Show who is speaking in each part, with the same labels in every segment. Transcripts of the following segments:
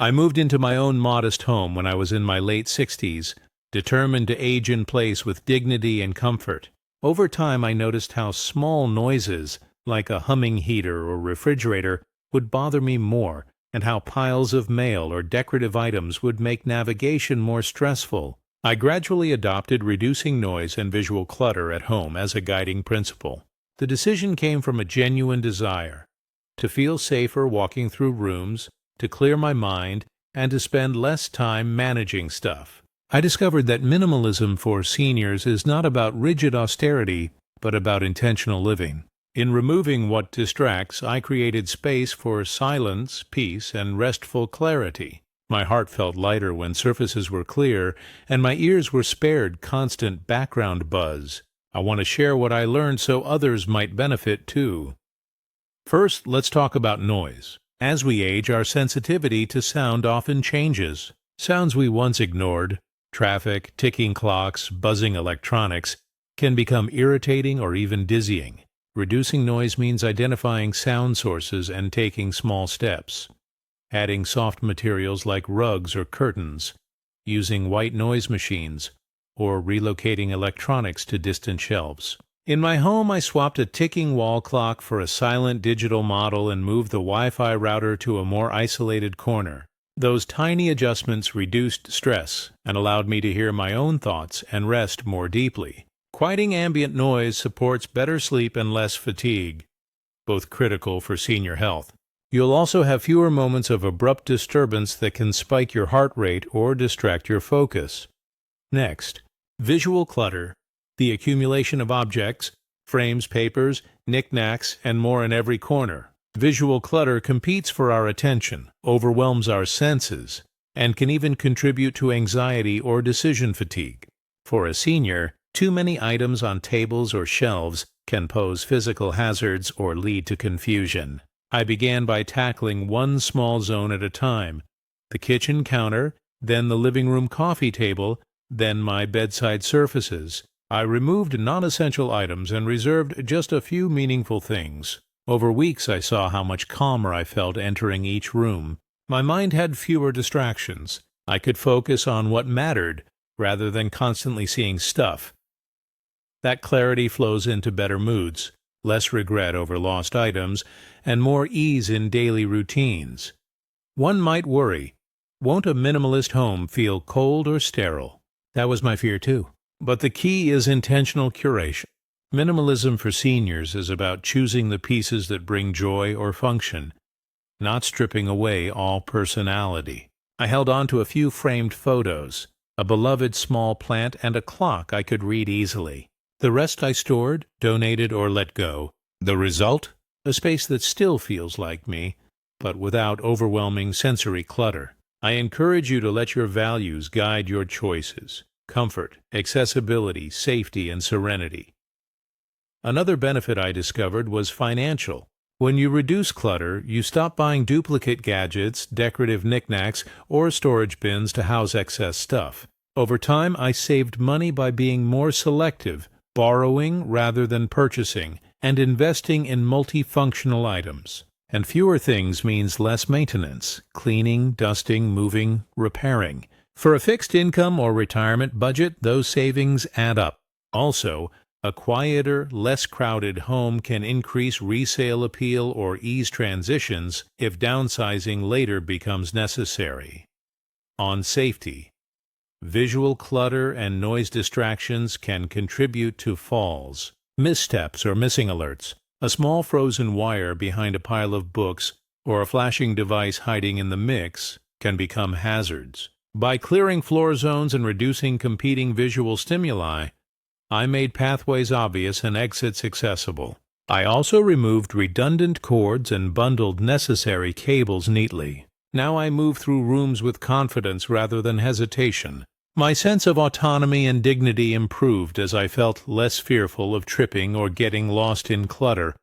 Speaker 1: I moved into my own modest home when I was in my late 60s, determined to age in place with dignity and comfort. Over time, I noticed how small noises, like a humming heater or refrigerator, would bother me more, and how piles of mail or decorative items would make navigation more stressful. I gradually adopted reducing noise and visual clutter at home as a guiding principle. The decision came from a genuine desire to feel safer walking through rooms, to clear my mind, and to spend less time managing stuff. I discovered that minimalism for seniors is not about rigid austerity, but about intentional living. In removing what distracts, I created space for silence, peace, and restful clarity. My heart felt lighter when surfaces were clear, and my ears were spared constant background buzz. I want to share what I learned so others might benefit too. First, let's talk about noise. As we age, our sensitivity to sound often changes. Sounds we once ignored, traffic, ticking clocks, buzzing electronics, can become irritating or even dizzying. Reducing noise means identifying sound sources and taking small steps. Adding soft materials like rugs or curtains, using white noise machines, or relocating electronics to distant shelves. In my home, I swapped a ticking wall clock for a silent digital model and moved the Wi-Fi router to a more isolated corner. Those tiny adjustments reduced stress and allowed me to hear my own thoughts and rest more deeply. Quieting ambient noise supports better sleep and less fatigue, both critical for senior health. You'll also have fewer moments of abrupt disturbance that can spike your heart rate or distract your focus. Next, visual clutter. The accumulation of objects, frames, papers, knickknacks, and more in every corner. Visual clutter competes for our attention, overwhelms our senses, and can even contribute to anxiety or decision fatigue. For a senior, too many items on tables or shelves can pose physical hazards or lead to confusion. I began by tackling one small zone at a time: the kitchen counter, then the living room coffee table, then my bedside surfaces. I removed non-essential items and reserved just a few meaningful things. Over weeks I saw how much calmer I felt entering each room. My mind had fewer distractions. I could focus on what mattered rather than constantly seeing stuff. That clarity flows into better moods, less regret over lost items, and more ease in daily routines. One might worry, won't a minimalist home feel cold or sterile? That was my fear too. But the key is intentional curation. Minimalism for seniors is about choosing the pieces that bring joy or function, not stripping away all personality. I held on to a few framed photos, a beloved small plant, and a clock I could read easily. The rest I stored, donated, or let go. The result? A space that still feels like me, but without overwhelming sensory clutter. I encourage you to let your values guide your choices. Comfort, accessibility, safety, and serenity. Another benefit I discovered was financial. When you reduce clutter, you stop buying duplicate gadgets, decorative knickknacks, or storage bins to house excess stuff. Over time, I saved money by being more selective, borrowing rather than purchasing, and investing in multifunctional items. And fewer things means less maintenance: cleaning, dusting, moving, repairing. For a fixed income or retirement budget, those savings add up. Also, a quieter, less crowded home can increase resale appeal or ease transitions if downsizing later becomes necessary. On safety, visual clutter and noise distractions can contribute to falls, missteps, or missing alerts. A small frozen wire behind a pile of books or a flashing device hiding in the mix can become hazards. By clearing floor zones and reducing competing visual stimuli, I made pathways obvious and exits accessible. I also removed redundant cords and bundled necessary cables neatly. Now I move through rooms with confidence rather than hesitation. My sense of autonomy and dignity improved as I felt less fearful of tripping or getting lost in clutter.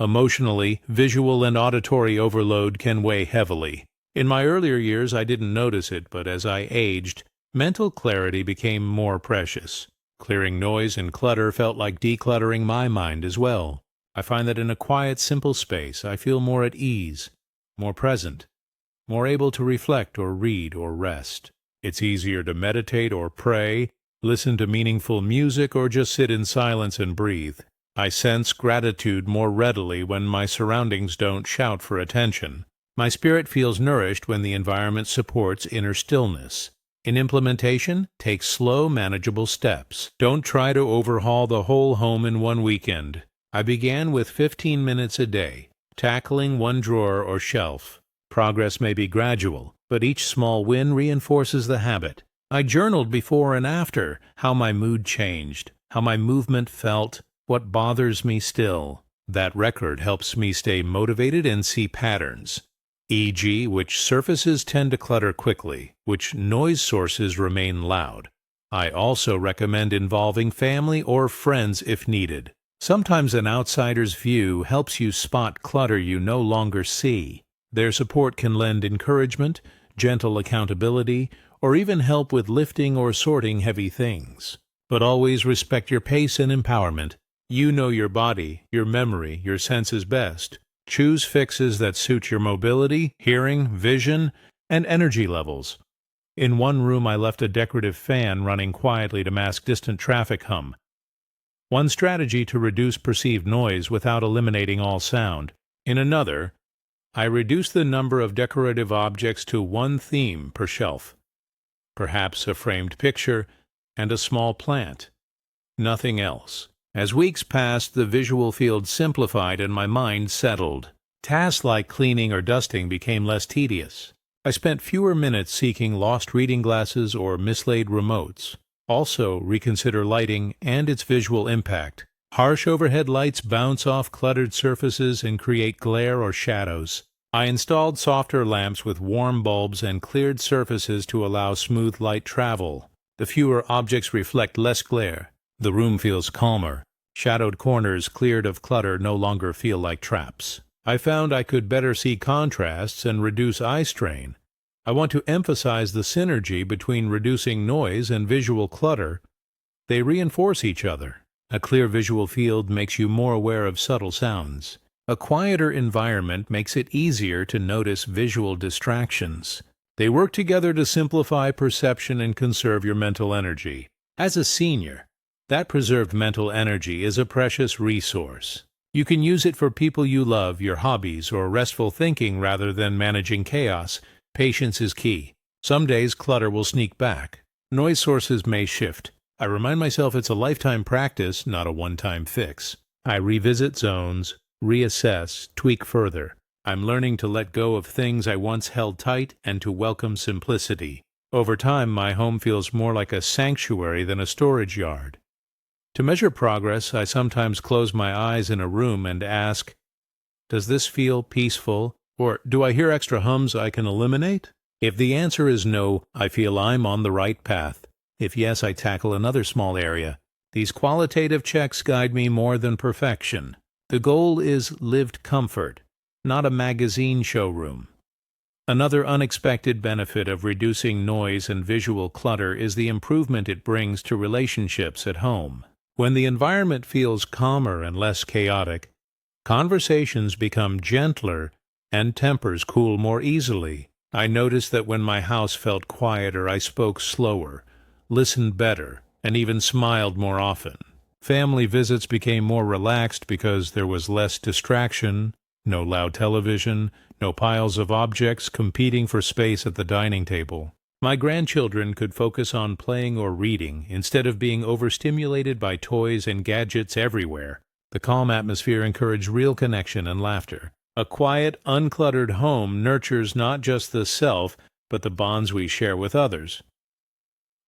Speaker 1: Emotionally, visual and auditory overload can weigh heavily. In my earlier years, I didn't notice it, but as I aged, mental clarity became more precious. Clearing noise and clutter felt like decluttering my mind as well. I find that in a quiet, simple space, I feel more at ease, more present, more able to reflect or read or rest. It's easier to meditate or pray, listen to meaningful music, or just sit in silence and breathe. I sense gratitude more readily when my surroundings don't shout for attention. My spirit feels nourished when the environment supports inner stillness. In implementation, take slow, manageable steps. Don't try to overhaul the whole home in one weekend. I began with 15 minutes a day, tackling one drawer or shelf. Progress may be gradual, but each small win reinforces the habit. I journaled before and after how my mood changed, how my movement felt, what bothers me still. That record helps me stay motivated and see patterns, e.g., which surfaces tend to clutter quickly, which noise sources remain loud. I also recommend involving family or friends if needed. Sometimes an outsider's view helps you spot clutter you no longer see. Their support can lend encouragement, gentle accountability, or even help with lifting or sorting heavy things. But always respect your pace and empowerment. You know your body, your memory, your senses best. Choose fixes that suit your mobility, hearing, vision, and energy levels. In one room I left a decorative fan running quietly to mask distant traffic hum. One strategy to reduce perceived noise without eliminating all sound. In another, I reduced the number of decorative objects to one theme per shelf. Perhaps a framed picture and a small plant. Nothing else. As weeks passed, the visual field simplified and my mind settled. Tasks like cleaning or dusting became less tedious. I spent fewer minutes seeking lost reading glasses or mislaid remotes. Also, reconsider lighting and its visual impact. Harsh overhead lights bounce off cluttered surfaces and create glare or shadows. I installed softer lamps with warm bulbs and cleared surfaces to allow smooth light travel. The fewer objects reflect less glare. The room feels calmer. Shadowed corners cleared of clutter no longer feel like traps. I found I could better see contrasts and reduce eye strain. I want to emphasize the synergy between reducing noise and visual clutter. They reinforce each other. A clear visual field makes you more aware of subtle sounds. A quieter environment makes it easier to notice visual distractions. They work together to simplify perception and conserve your mental energy. As a senior, that preserved mental energy is a precious resource. You can use it for people you love, your hobbies, or restful thinking rather than managing chaos. Patience is key. Some days clutter will sneak back. Noise sources may shift. I remind myself it's a lifetime practice, not a one-time fix. I revisit zones, reassess, tweak further. I'm learning to let go of things I once held tight and to welcome simplicity. Over time, my home feels more like a sanctuary than a storage yard. To measure progress, I sometimes close my eyes in a room and ask, does this feel peaceful, or do I hear extra hums I can eliminate? If the answer is no, I feel I'm on the right path. If yes, I tackle another small area. These qualitative checks guide me more than perfection. The goal is lived comfort, not a magazine showroom. Another unexpected benefit of reducing noise and visual clutter is the improvement it brings to relationships at home. When the environment feels calmer and less chaotic, conversations become gentler and tempers cool more easily. I noticed that when my house felt quieter, I spoke slower, listened better, and even smiled more often. Family visits became more relaxed because there was less distraction, no loud television, no piles of objects competing for space at the dining table. My grandchildren could focus on playing or reading instead of being overstimulated by toys and gadgets everywhere. The calm atmosphere encouraged real connection and laughter. A quiet, uncluttered home nurtures not just the self, but the bonds we share with others.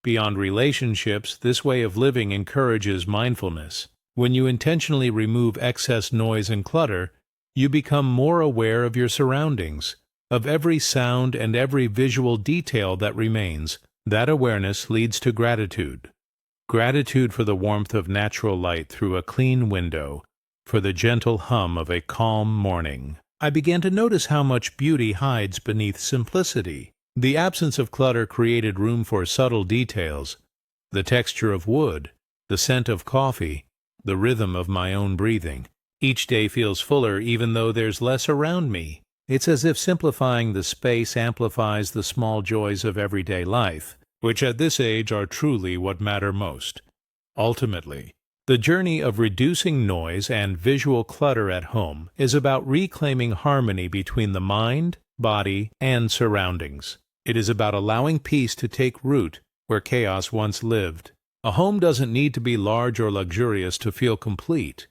Speaker 1: Beyond relationships, this way of living encourages mindfulness. When you intentionally remove excess noise and clutter, you become more aware of your surroundings, of every sound and every visual detail that remains. That awareness leads to gratitude. Gratitude for the warmth of natural light through a clean window, for the gentle hum of a calm morning. I began to notice how much beauty hides beneath simplicity. The absence of clutter created room for subtle details, the texture of wood, the scent of coffee, the rhythm of my own breathing. Each day feels fuller even though there's less around me. It's as if simplifying the space amplifies the small joys of everyday life, which at this age are truly what matter most. Ultimately, the journey of reducing noise and visual clutter at home is about reclaiming harmony between the mind, body, and surroundings. It is about allowing peace to take root where chaos once lived. A home doesn't need to be large or luxurious to feel complete.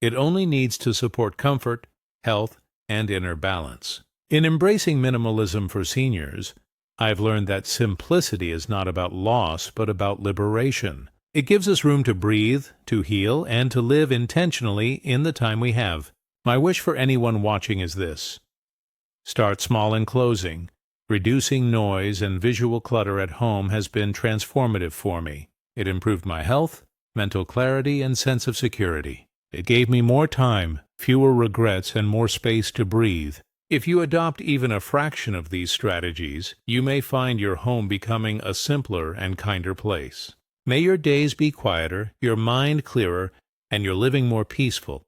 Speaker 1: It only needs to support comfort, health, and inner balance. In embracing minimalism for seniors, I've learned that simplicity is not about loss but about liberation. It gives us room to breathe, to heal, and to live intentionally in the time we have. My wish for anyone watching is this: start small in closing. Reducing noise and visual clutter at home has been transformative for me. It improved my health, mental clarity, and sense of security. It gave me more time, fewer regrets, and more space to breathe. If you adopt even a fraction of these strategies, you may find your home becoming a simpler and kinder place. May your days be quieter, your mind clearer, and your living more peaceful.